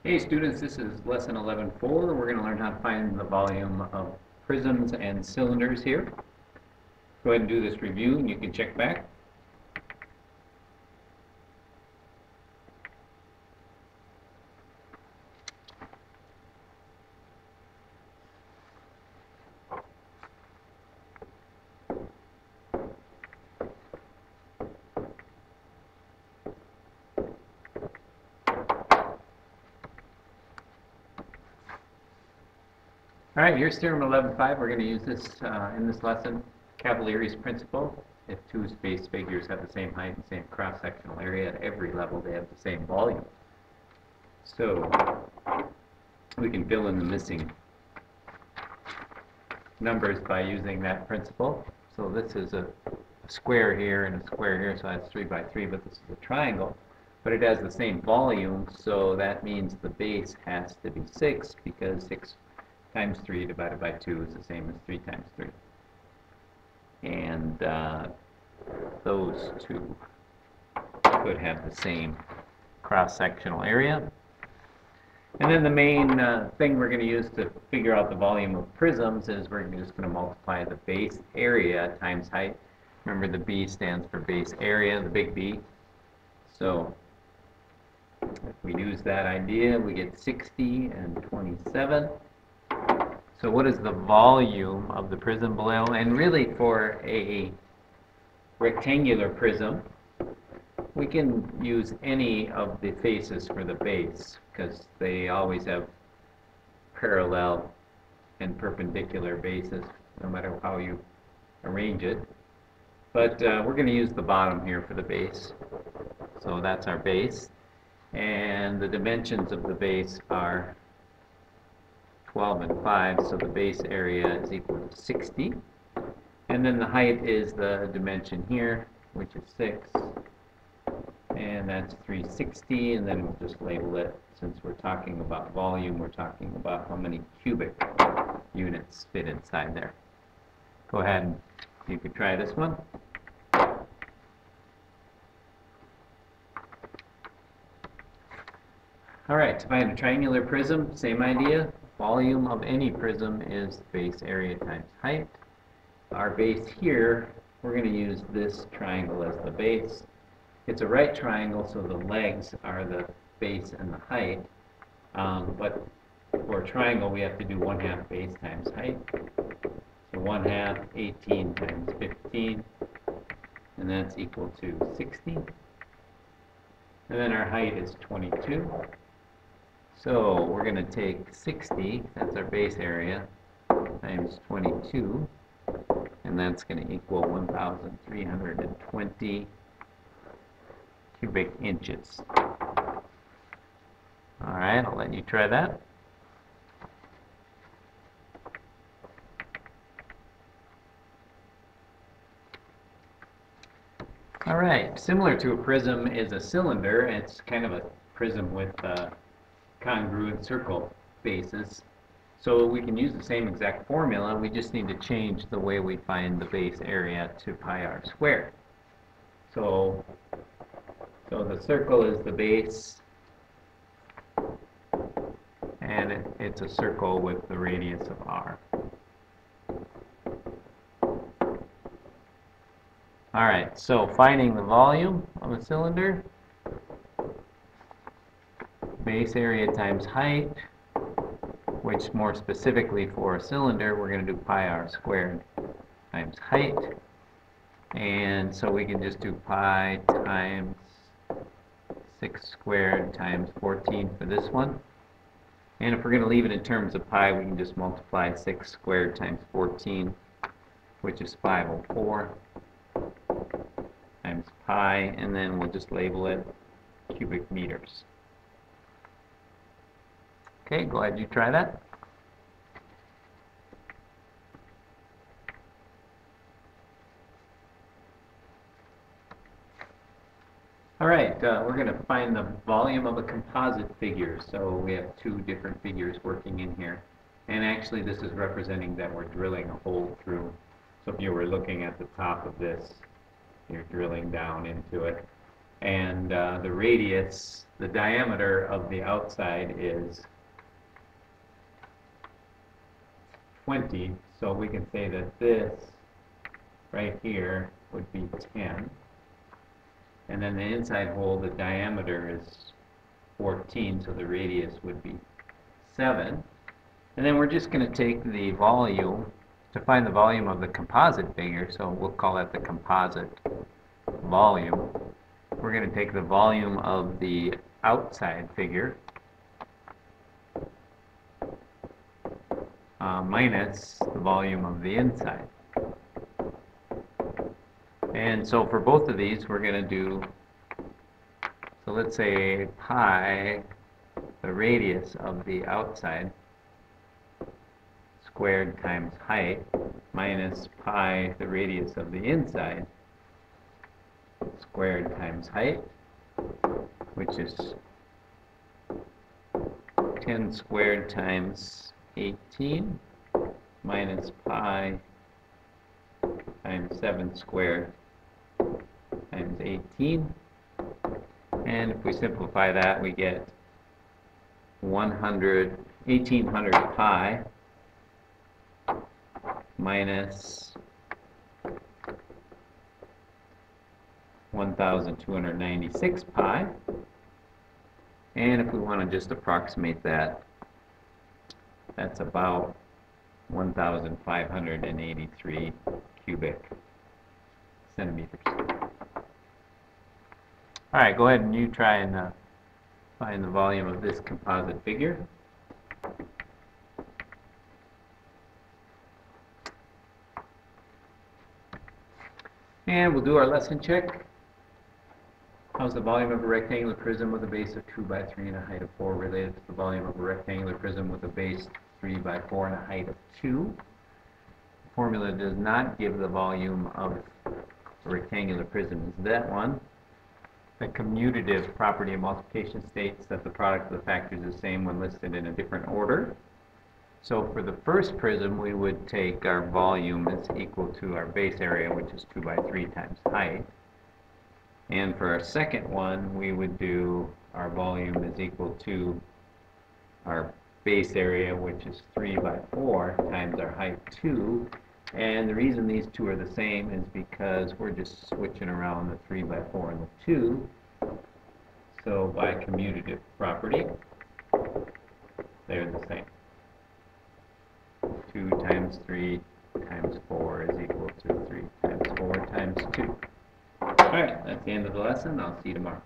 Hey students, this is lesson 11.4. We're going to learn how to find the volume of prisms and cylinders here. Go ahead and do this review and you can check back. All right, here's theorem 11.5. We're going to use this in this lesson, Cavaliere's principle. If two space figures have the same height and same cross-sectional area at every level, they have the same volume. So we can fill in the missing numbers by using that principle. So this is a square here and a square here, so that's 3 by 3, but this is a triangle. But it has the same volume, so that means the base has to be 6, because 6 times 3 divided by 2 is the same as 3 times 3. And those two could have the same cross-sectional area. And then the main thing we're going to use to figure out the volume of prisms is we're just going to multiply the base area times height. Remember, the B stands for base area, the big B. So if we use that idea, we get 60 and 27. So what is the volume of the prism below? And really, for a rectangular prism, we can use any of the faces for the base, because they always have parallel and perpendicular bases, no matter how you arrange it. But we're going to use the bottom here for the base. So that's our base. And the dimensions of the base are 12 and 5, so the base area is equal to 60. And then the height is the dimension here, which is 6. And that's 360, and then we'll just label it. Since we're talking about volume, we're talking about how many cubic units fit inside there. Go ahead and you could try this one. All right, to find a triangular prism, same idea. Volume of any prism is base area times height. Our base here, we're going to use this triangle as the base. It's a right triangle, so the legs are the base and the height. But for a triangle, we have to do 1/2 base times height. So 1/2, 18 times 15, and that's equal to 60. And then our height is 22. So we're going to take 60, that's our base area, times 22, and that's going to equal 1,320 cubic inches. All right, I'll let you try that. All right, similar to a prism is a cylinder. It's kind of a prism with congruent circle bases. So we can use the same exact formula, we just need to change the way we find the base area to pi r squared. So the circle is the base, and it's a circle with the radius of r. Alright, so finding the volume of a cylinder, base area times height, which more specifically for a cylinder, we're going to do pi r squared times height. And so we can just do pi times 6 squared times 14 for this one. And if we're going to leave it in terms of pi, we can just multiply 6 squared times 14, which is 504, times pi, and then we'll just label it cubic meters. Okay, go ahead, you try that. All right, we're going to find the volume of a composite figure. So we have two different figures working in here. And actually, this is representing that we're drilling a hole through. So if you were looking at the top of this, you're drilling down into it. And the radius the diameter of the outside is 20, so we can say that this right here would be 10. And then the inside hole, the diameter is 14, so the radius would be 7. And then we're just going to take the volume to find the volume of the composite figure, so we'll call that the composite volume. We're going to take the volume of the outside figure minus the volume of the inside. And so for both of these, we're going to do, so let's say pi, the radius of the outside, squared times height, minus pi, the radius of the inside, squared times height, which is 10 squared times 18, minus pi times 7 squared times 18. And if we simplify that, we get 1800 pi minus 1296 pi. And if we want to just approximate that, that's about 1583 cubic centimeters. All right, go ahead and you try and find the volume of this composite figure. And we'll do our lesson check. How's the volume of a rectangular prism with a base of 2 by 3 and a height of 4 related to the volume of a rectangular prism with a base 3 by 4 and a height of 2? The formula does not give the volume of a rectangular prism. Is that one? The commutative property of multiplication states that the product of the factors is the same when listed in a different order. So for the first prism, we would take our volume is equal to our base area, which is 2 by 3 times height. And for our second one, we would do our volume is equal to our base area, which is 3 by 4 times our height 2. And the reason these two are the same is because we're just switching around the 3 by 4 and the 2. So by commutative property, they're the same. 2 times 3 times 4 is equal to 3 times 4 times 2. All right, that's the end of the lesson. I'll see you tomorrow.